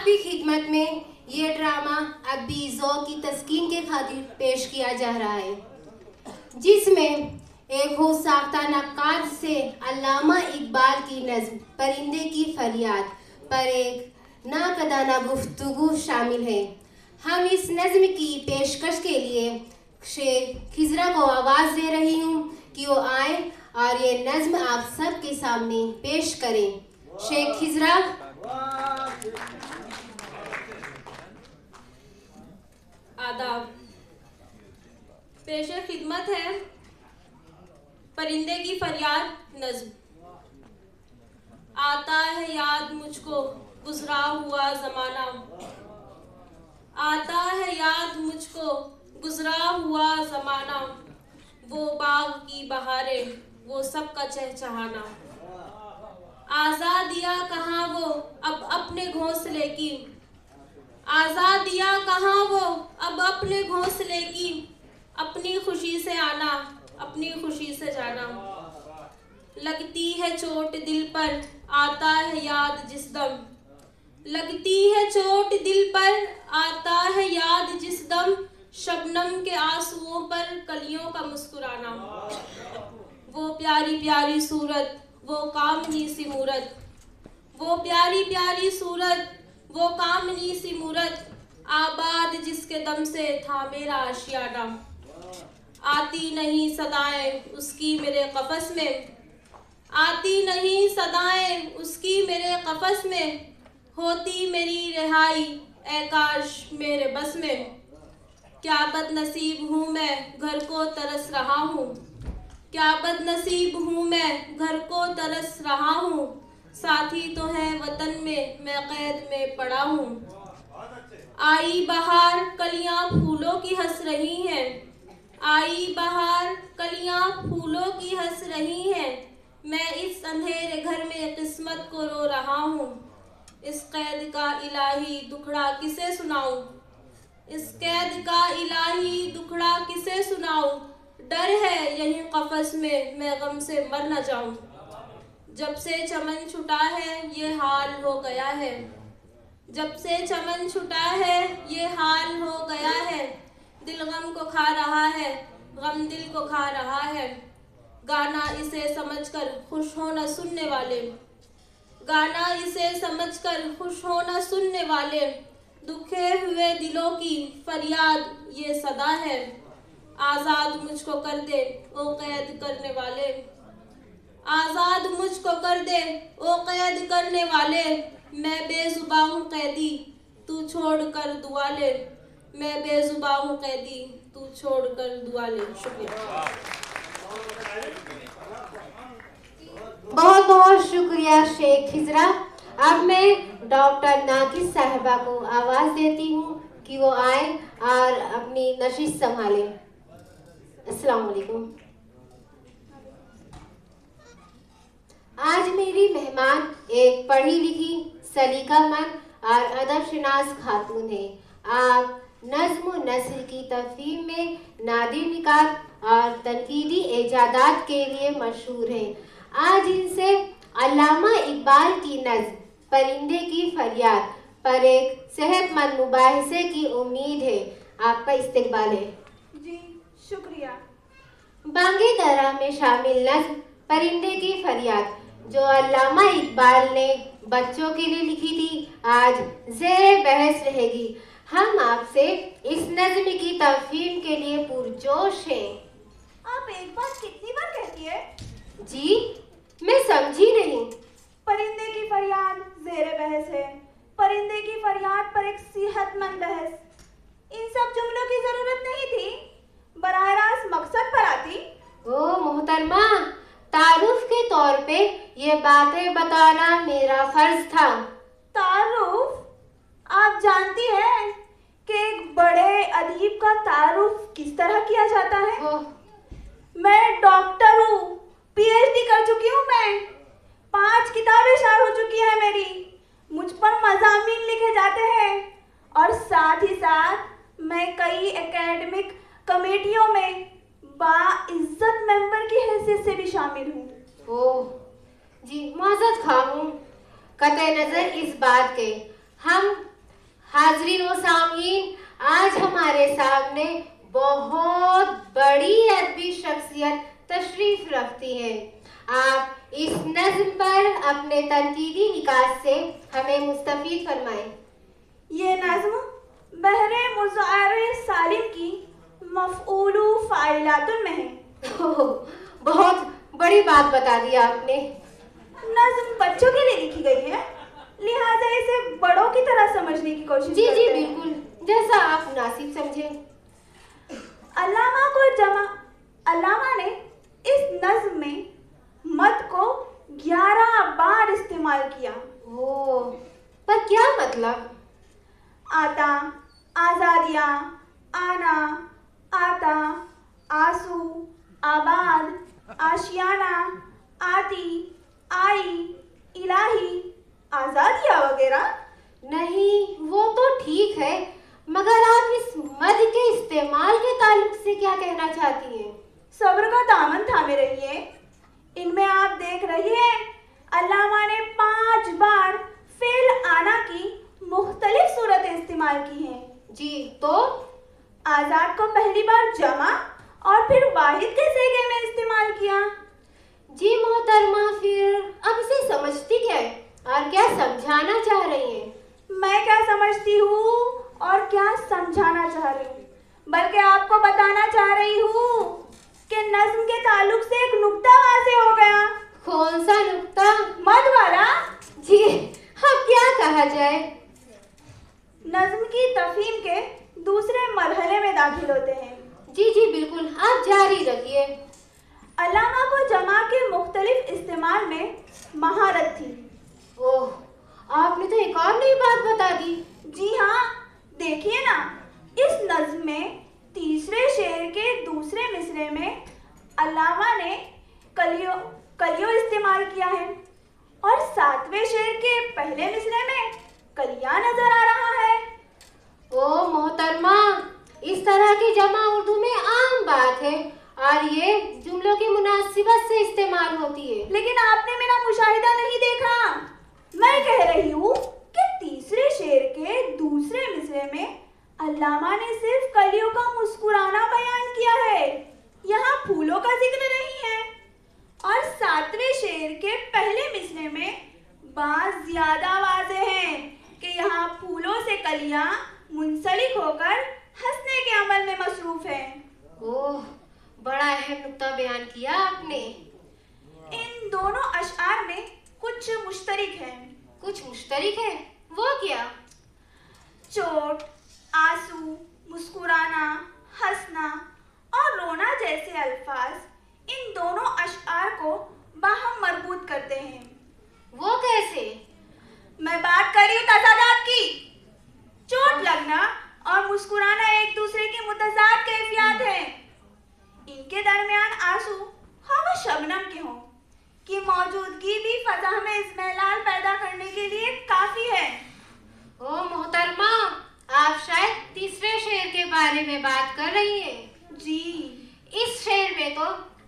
आपकी खिदमत में ये ड्रामा अब भी ज़ौक़ की तस्कीन के खातिर पेश किया जा रहा है, जिसमें एक हो साख्ता नक्काद से अल्लामा इकबाल की नज़्म परिंदे की फरियाद पर एक नाकदाना गुफ्तगू शामिल है। हम इस नज़्म की पेशकश के लिए शेख खिजरा को आवाज़ दे रही हूँ कि वो आए और ये नज़्म आप सब के सामने पेश करें। शेख खिजरा। आदाब। पेशे खिदमत है परिंदे की फरियाद नज़्म। आता है याद मुझको गुजरा हुआ ज़माना, आता है याद मुझको गुजरा हुआ ज़माना, वो बाग की बहारें वो सब का चहचहाना। आज़ादिया कहाँ वो अब अपने घोंसले की, आज़ादिया कहाँ वो अब अपने घोंसले की, अपनी खुशी से आना अपनी खुशी से जाना। लगती है चोट दिल पर आता है याद जिस दम, लगती है चोट दिल पर आता है याद जिस दम, शबनम के आंसुओं पर कलियों का मुस्कुराना। वो प्यारी प्यारी सूरत वो कामनी सी मूरत, वो प्यारी प्यारी सूरत वो कामनी सी मूरत, आबाद जिसके दम से था मेरा आशियाना। आती नहीं सदाएं उसकी मेरे कफस में, आती नहीं सदाएं उसकी मेरे कफस में, होती मेरी रिहाई ए काश मेरे बस में। क्या बदनसीब हूँ मैं घर को तरस रहा हूँ, क्या बदनसीब हूँ मैं घर को तरस रहा हूँ, साथी तो है वतन में मैं कैद में पड़ा हूँ। आई बहार कलियां फूलों की हंस रही हैं, आई बहार कलियां फूलों की हंस रही हैं, मैं इस अंधेरे घर में किस्मत को रो रहा हूँ। इस कैद का इलाही दुखड़ा किसे सुनाऊं, इस कैद का इलाही दुखड़ा किसे सुनाऊं, डर है यहीं कफस में मैं गम से मर न जाऊं। जब से चमन छुटा है ये हाल हो गया है, जब से चमन छुटा है ये हाल हो गया है, दिल गम को खा रहा है गम दिल को खा रहा है। गाना इसे समझकर खुश होना सुनने वाले, गाना इसे समझकर खुश होना सुनने वाले, दुखे हुए दिलों की फरियाद ये सदा है। आज़ाद मुझको कर दे ओ कैद करने वाले, आज़ाद मुझको कर दे ओ कैद करने वाले, मैं बेजुबां हूँ कैदी तू छोड़ कर दुआ ले, मैं बेजुबां हूँ कैदी तू छोड़ कर दुआ ले। शुक्रिया। बहुत बहुत शुक्रिया शेख खिजरा। अब मैं डॉक्टर नाकिस साहिबा को आवाज़ देती हूँ कि वो आए और अपनी नशिश संभालें। अस्सलाम वालेकुम। आज मेरी मेहमान एक पढ़ी लिखी सलीकामंद और अदबशनास खातून है। आप नज़्म व नस्र की तफ़हीम में नादिर निकात और तनकीदी इजादात के लिए मशहूर हैं। आज इनसे अल्लामा इकबाल की नज़्म परिंदे की फरियाद पर एक सेहतमंद मुबाहिसे की उम्मीद है। आपका इस्तकबाल है। जी शुक्रिया। बांगे दरा में शामिल नज़्म परिंदे की फरियाद जो अल्लामा इकबाल ने बच्चों के लिए लिखी थी, आज ज़ेर बहस रहेगी। हम आपसे इस नज़्म की तफ़हीम के लिए पुरजोश हैं। आप एक बात कितनी बार कहती है? जी मैं समझी नहीं। परिंदे की फरियाद ज़ेर बहस है, परिंदे की फरियाद पर एक सेहतमंद बहस। इन सब जुमलों की जरूरत नहीं थी, बराह रास्त मकसद पर आती। ओ मोहतरमा, तारुफ के तौर पे ये बातें बताना मेरा फर्ज था। तारुफ? आप जानती हैं कि एक बड़े अदीब का तारुफ किस तरह किया जाता है? मैं डॉक्टर हूँ, पीएचडी कर चुकी हूँ, मैं 5 किताबें शार हो चुकी हैं मेरी, मुझ पर मज़ामीन लिखे जाते हैं और साथ ही साथ मैं कई एकेडमिक कमेटियों में बाइज्जत मेंबर की हैसियत से भी शामिल हूँ। ओह जी, माज़रत ख़्वाह हूँ। कतई नज़र इस बात के हम हाजरीन व सामीन, आज हमारे सामने बहुत बड़ी अदबी शख्सियत तशरीफ रखती है। आप इस नज़्म पर अपने तनकीदी निकात से हमें मुस्तफीद फरमाएं। ये नज़्म बहरे मुज़ारे सालिम की मफ़ऊलु फ़ाइलातुन में है। बहुत बड़ी बात बता दी आपने। नज़्म बच्चों के लिए लिखी गई है, लिहाजा इसे बड़ों की तरह समझने की कोशिश जी करते जी हैं। बिल्कुल, जैसा आप मुनासिब समझें। अल्लामा ने इस नज़्म में मद को 11 बार इस्तेमाल किया। ओ, पर क्या मतलब? आता, आज़ादिया, आना, आता, आंसू, आबाद, आशियाना, आती, आई, इलाही, आज़ादिया वगैरह। नहीं, वो तो ठीक है, मगर आप इस मद के इस्तेमाल के ताल्लुक से क्या कहना चाहती हैं? सब्र का दामन थामे रहिए। इनमें आप देख रही हैं, अल्लामा ने 5 बार फेल आना की मुख्तलिफ सूरतें इस्तेमाल की हैं। जी, तो आज़ाद को पहली बार जमा और फिर वाहिद के सीगे में इस्तेमाल किया। जी मोहतरमा, फिर अब इसे समझती क्या है और क्या समझाना चाह रही हैं? मैं क्या समझती हूँ और क्या समझाना चाह रही हूँ, बल्कि आपको बताना चाह रही हूँ कि नज़्म के ताल्लुक से एक नुक्ता वाज़ेह हो गया। कौन सा नुक्ता? मद वाला। जी, अब क्या कहा जाए? नज़्म की तफ़हीम के दूसरे मरहले में दाखिल होते हैं। जी जी बिल्कुल, आप जारी रखिए। अल्लामा को जमा के मुख्तलिफ इस्तेमाल में महारत थी। ओह, आपने तो एक और नई बात बता दी। जी हाँ, देखिए ना, इस नज़्म में तीसरे शेर के दूसरे मिसरे में अल्लामा ने कलियो इस्तेमाल किया है और 7वें शेर के पहले मिसरे में कलिया नजर आ रहा है। ओ मोहतरमा, इस तरह की जमा उर्दू में आम बात है और ये जुमलों की मुनासिबत से इस्तेमाल होती है। लेकिन आपने मेरा मुशाहिदा नहीं देखा। मैं कह रही हूँ कि तीसरे शेर के दूसरे मिसरे में अल्लामा ने सिर्फ कलियों का मुस्कुराना बयान किया है, यहाँ फूलों का जिक्र नहीं है। और 7वें शेर के पहले मिसरे में बात ज्यादा वाज़ेह है कि यहाँ फूलों से कलियां मुंसलिक होकर हंसने के अमल में मसरूफ हैं। ओह, बड़ा अहम नुक्ता बयान किया आपने। इन दोनों अशआर में कुछ मुश्तरिक है। कुछ मुश्तरिक है? वो क्या? चोट, आंसू, मुस्कुराना, हंसना और रोना जैसे अल्फाज इन दोनों अशआर को बाहम मरबूत करते हैं। वो कैसे? मैं बात कर रही हूँ तजादात की। चोट लगना और मुस्कुराना एक दूसरे की मुतजाद कैफियत हैं। इनके दरमियान आंसू हवा शबनम के हों की मौजूदगी भी फजा में इस्मेलाल पैदा करने के लिए काफी है। ओ मोहतरमा, आप शायद तीसरे शेर के बारे में बात कर रही हैं। जी, इस शेर में तो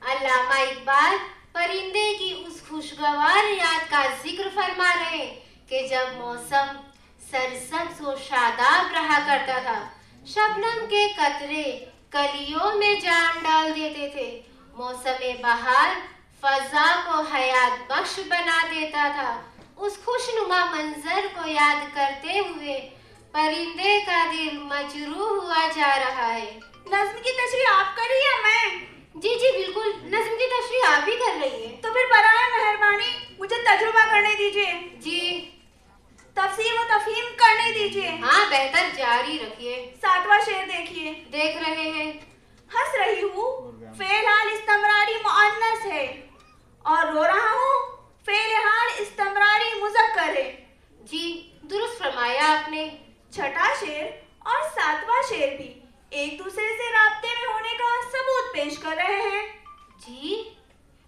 अल्लामा इकबाल परिंदे की उस खुशगवार याद का जिक्र फरमा रहे हैं कि जब मौसम सरसब्ज व शादाब रहा करता था, शबनम के कतरे कलियों में जान डाल देते थे। मौसम बहार फजा को हयात बख्श बना देता था। उस खुशनुमा मंजर को याद करते हुए परिंदे का दिल मजरूह हुआ जा रहा है। नज़्म की तशरीह आप कर रही हैं? मैं जी जी बिल्कुल, नज़्म की तशरीह आप ही कर रही हैं। तो फिर बराए मेहरबानी मुझे तजुर्बा करने दीजिए। जी, तफसीर व तफहीम करने दीजिए। हाँ बेहतर, जारी रखिए। 7वां शेर देखिए। देख रहे हैं। हंस रही हूँ फेल हाल इस्तमरारी मुअन्नस है और रो रहा हूँ फेल हाल इस्तमरारी मुज़क्कर है। जी, दुरुस्त फरमाया आपने। छठा शेर और 7वां शेर भी एक दूसरे से राब्ते में होने का सबूत पेश कर रहे हैं। जी,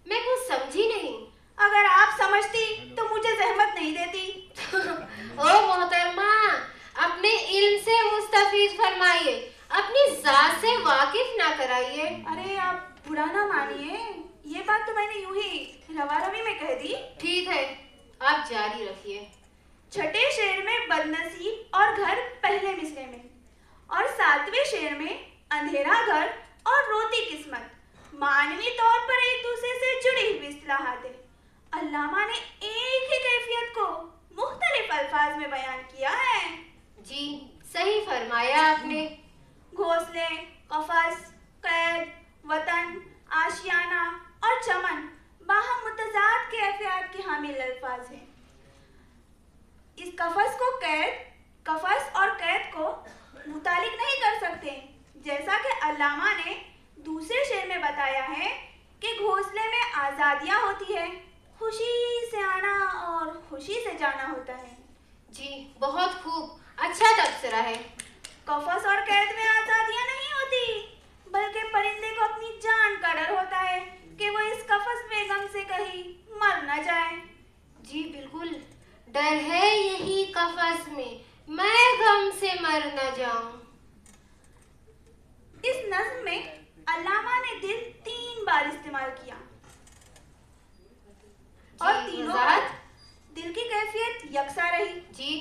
मैं कुछ समझी नहीं। अगर आप समझती तो मुझे जहमत नहीं देती। ओ मोहतरमा, अपने इल्म से मुस्तफीद फरमाइए, अपनी जात से वाकिफ ना कराइए। अरे आप बुरा ना मानिए, ये बात तो मैंने यूं ही रवा रवी में कह दी। ठीक है, आप जारी रखिए। छठे शेर में बदनसीब और घर पहले मिसरे में, और 7वें शेर में अंधेरा घर और रोती किस्मत मानवी तौर पर एक दूसरे से जुड़ी हुई इस्तिलाहात है। अल्लामा ने एक ही कैफियत को मुख्तलिफ अल्फाज में बयान किया है। जी सही फरमाया आपने। घोंसले, कफस, कैद, वतन, आशियाना और चमन बाहम मुतजाद कैफियत के हामिल अल्फाज हैं। इस कफस और कैद को मुतालिक नहीं कर सकते, जैसा कि अल्लामा ने दूसरे शेर में बताया है कि घोंसले में आज़ादियाँ होती है, खुशी से आना और खुशी से जाना होता है। जी बहुत खूब, अच्छा तबसरा है। कफस और कैद में आज़ादियाँ नहीं होती, बल्कि परिंदे को अपनी जान का डर होता है कि वो इस कफस में गम से कहीं मर न जाए। जी बिल्कुल, डर है यही कफस में, मैं गम से मर न जाऊं। इस नज़्म में अल्लामा ने दिल 3 बार इस्तेमाल किया और तीनों बार दिल की कैफियत यकसा रही। जी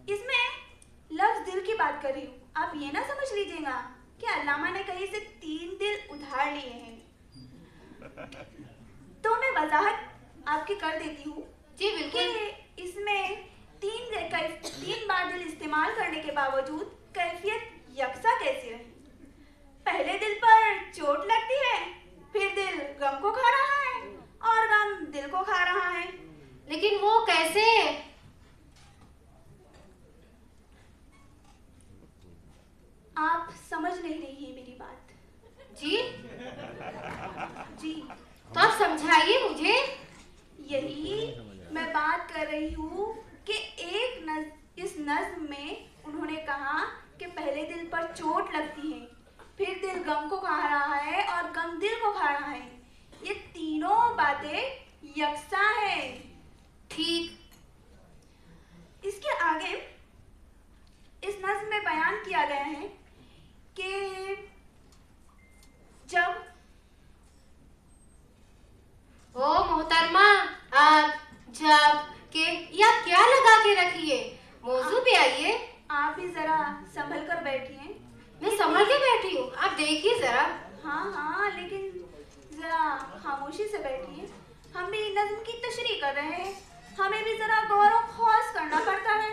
इसमें लफ्ज दिल की बात कर रही हूँ, आप ये ना समझ लीजिएगा कि अल्लामा ने कहीं से 3 दिल उधार लिए हैं। तो मैं वजाहत आपकी कर देती हूँ। जी बिल्कुल। कि इसमें 3 बार दिल इस्तेमाल करने के बावजूद कैफियत यकसा कैसी रही। पहले दिल पर चोट लगती है, फिर दिल गम को खा रहा है और गम दिल को खा रहा है। लेकिन वो कैसे? आप समझ नहीं रही है मेरी बात। जी जी तो आप समझाइए मुझे। यही मैं बात कर रही हूँ कि इस नज़्म में उन्होंने कहा कि पहले दिल पर चोट लगती है, फिर दिल गम को खा रहा है और गम दिल को खा रहा है। ये तीनों बातें यकसा है। ठीक। इसके आगे इस नज़्म में बयान किया गया है कि जब ओ मोहतरमा, आप जब के या क्या लगा के रखिए, मौजू पे आइए। आप भी जरा संभल कर बैठिए। मैं संभल के बैठी हूँ, आप देखिए जरा। हाँ, लेकिन जरा खामोशी से बैठिए। हम भी नज़्म की तशरीह कर रहे हैं, हमें भी जरा गौर और खौस करना पड़ता है।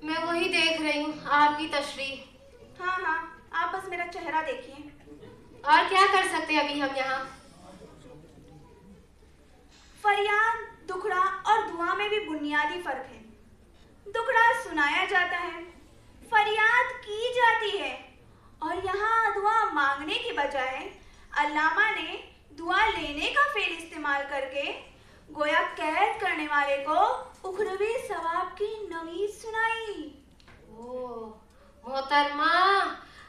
मैं वही देख रही हूँ, आपकी तशरीह। हाँ, आप बस मेरा चेहरा देखिए। और क्या कर सकते हैं अभी हम यहाँ? फरियाद, दुखड़ा और दुआ में भी बुनियादी फर्क है। दुखड़ा सुनाया जाता है, फरियाद की जाती है, और यहाँ दुआ मांगने की बजाय अल्लामा ने दुआ लेने का फेल इस्तेमाल करके गोया कैद करने वाले को उखरवी सवाब की नवीद सुनाई। मोहतरमा,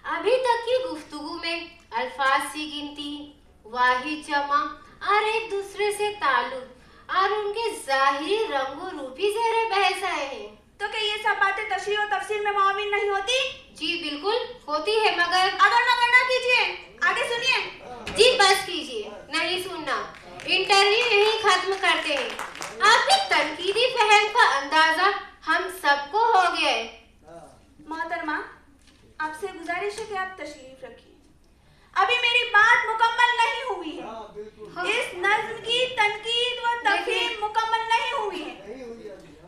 अभी तक की गुफ्तगू में अल्फाज की गिनती, वाहिद जमा और एक दूसरे से ताल्लुक और उनके जाहिरी रंगो रूपी ज़ेरे बहस आए हैं। तो क्या ये सब बातें तशरीह और तफसील में मुआविन नहीं होती? जी बिल्कुल होती है, मगर अगर ना कीजिए, आगे सुनिए। जी बस कीजिए, नहीं सुनना। इंटरव्यू यही खत्म करते हैं। आपकी तनकीदी फहम का अंदाजा हम सबको हो गया है। मोहतरमा, आपसे गुजारिश है कि आप तशरीफ रखिए। अभी मेरी बात मुकम्मल नहीं हुई है। इस नज़्म की तनकीद व तफसील मुकम्मल नहीं हुई है,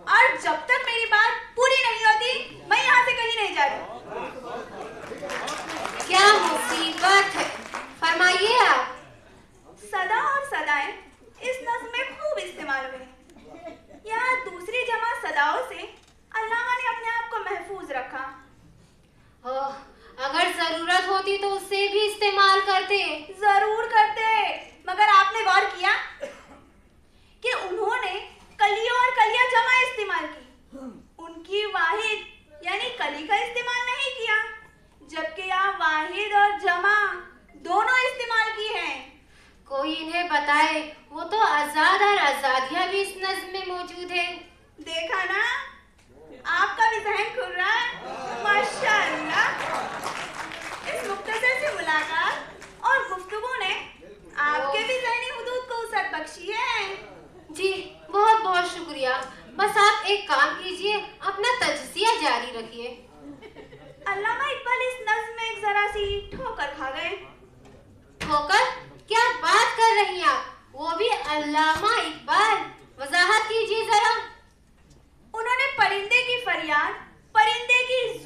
और जब तक मेरी बात पूरी नहीं होती मैं यहाँ से कहीं नहीं जा रही। क्या मुसीबत है, फरमाइए आप। सदा और सदाएं इस नज़्म में खूब इस्तेमाल हुए हैं। यहाँ दूसरी जमा सदाओं से अल्लामा ने अपने आप को महफूज रखा। अगर जरूरत होती तो उससे भी इस्तेमाल करते। जरूर करते, मगर आपने गौर किया कि उन्होंने कलियों और कलिया जमा इस्तेमाल की।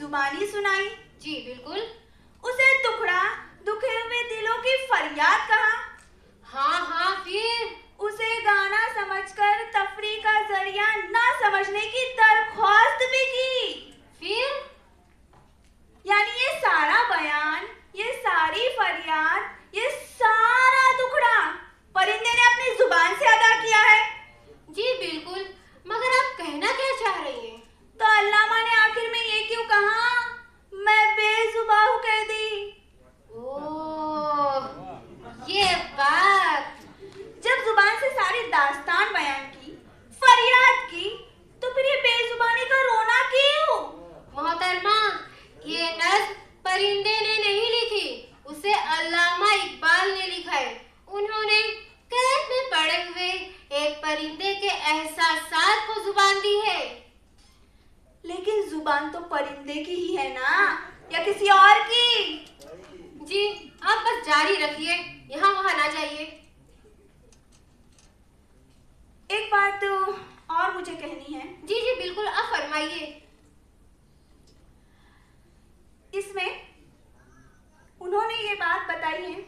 जुबानी सुनाई। जी बिल्कुल। उसे टुकड़ा दुखे हुए दिलों की फरियाद कहा। हाँ हाँ, फिर उसे गाना समझकर तफरीह का जरिया ना समझने की दरख्वास्त भी की। फिर यानी ये सारा बयान, ये सारी फरियाद, ये सारा टुकड़ा परिंदे ने अपनी जुबान से अदा किया है। जी बिल्कुल, मगर आप कहना क्या चाह रही हैं? तो अल्लामा ने आखिर में ये क्यों कहा, मैं बेजुबान हूं कह दी। ओह, ये बात। जब जुबान से सारी दास्तान बयान की, फरियाद की, तो फिर ये बेजुबानी का रोना क्यों? मोहतरमा, ये नज़्म परिंदे ने नहीं लिखी, उसे अल्लामा इकबाल ने लिखा है। उन्होंने कैद में पड़े हुए एक परिंदे के एहसासात को जुबान दी है। लेकिन जुबान तो परिंदे की ही है ना, या किसी और की? जी, आप बस जारी रखिए, यहाँ वहाँ ना जाइए। एक बात और मुझे कहनी है। जी जी बिल्कुल, आप फरमाइए। इसमें उन्होंने ये बात बताई है,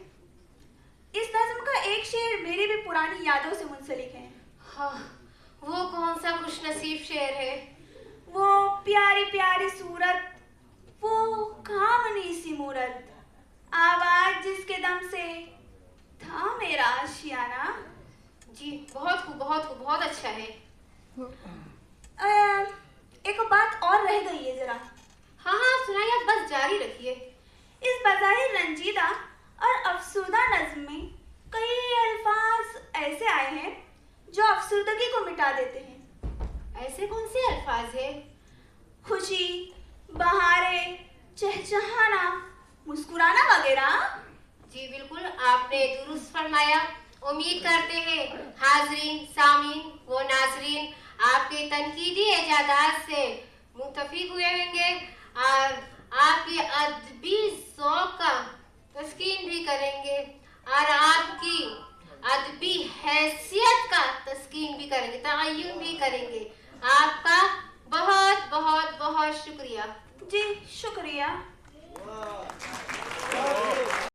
इस नज़्म का एक शेर मेरी भी पुरानी यादों से मुंसलिक है। हाँ, वो कौन सा खुशनसीब शेर है? वो प्यारी प्यारी सूरत, वो कामनी सी मूरत, आवाज जिसके दम से था मेरा आशियाना। जी बहुत खूब, बहुत खूब, बहुत अच्छा है। एक बात और रह गई है जरा। हाँ हाँ, आप सुनाइए, आप बस जारी रखिए। इस बज़ाहिर रंजीदा और अफसुर्दा नज़्म में कई अल्फाज ऐसे आए हैं जो अफसुर्दगी को मिटा देते हैं। ऐसे कौन से अल्फाज है? खुशी, बहारे, चहचहाना, मुस्कुराना वगैरह। जी बिल्कुल, आपने दुरुस्त फरमाया। उम्मीद करते हैं हाजरीन, सामीन व नाजरीन आपके तनकीदी इजादात से मुतफिक हुए होंगे और आपके अदबी ज़ौक़ का तस्कीन भी करेंगे और आपकी अदबी हैसियत का तस्कीन भी करेंगे, तअय्युन भी करेंगे। आपका बहुत बहुत बहुत शुक्रिया। जी शुक्रिया।